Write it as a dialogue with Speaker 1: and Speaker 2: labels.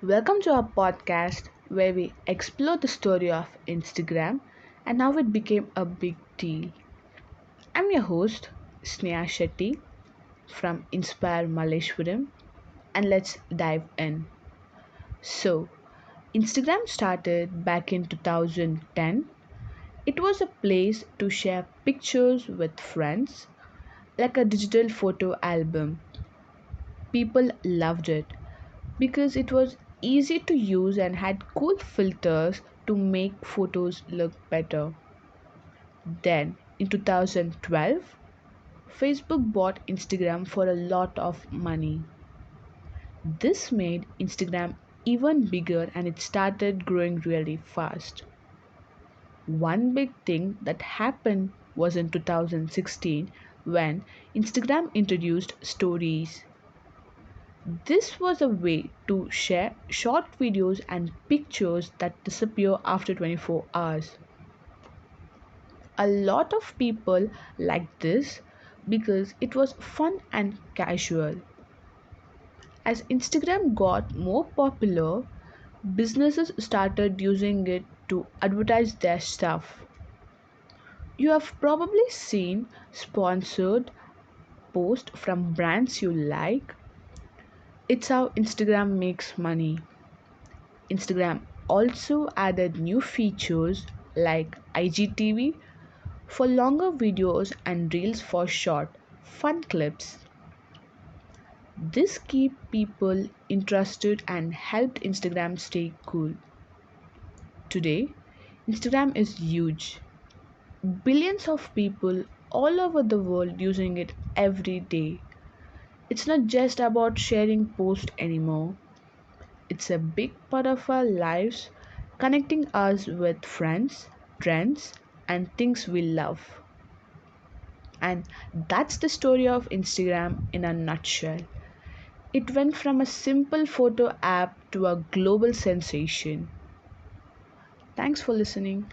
Speaker 1: Welcome to our podcast where we explore the story of Instagram and how it became a big deal. I'm your host, Sneha Shetty from Inspyr Maleshwaram, and let's dive in. So, Instagram started back in 2010. It was a place to share pictures with friends, like a digital photo album. People loved it because it was easy to use and had cool filters to make photos look better. Then, in 2012, Facebook bought Instagram for a lot of money. This made Instagram even bigger and it started growing really fast. One big thing that happened was in 2016 when Instagram introduced stories. This was a way to share short videos and pictures that disappear after 24 hours. A lot of people liked this because it was fun and casual. As Instagram got more popular, businesses started using it to advertise their stuff. You have probably seen sponsored posts from brands you like. It's how Instagram makes money. Instagram also added new features like IGTV for longer videos and reels for short, fun clips. This kept people interested and helped Instagram stay cool. Today, Instagram is huge. Billions of people all over the world using it every day. It's not just about sharing posts anymore. It's a big part of our lives, connecting us with friends, trends, and things we love. And that's the story of Instagram in a nutshell. It went from a simple photo app to a global sensation. Thanks for listening.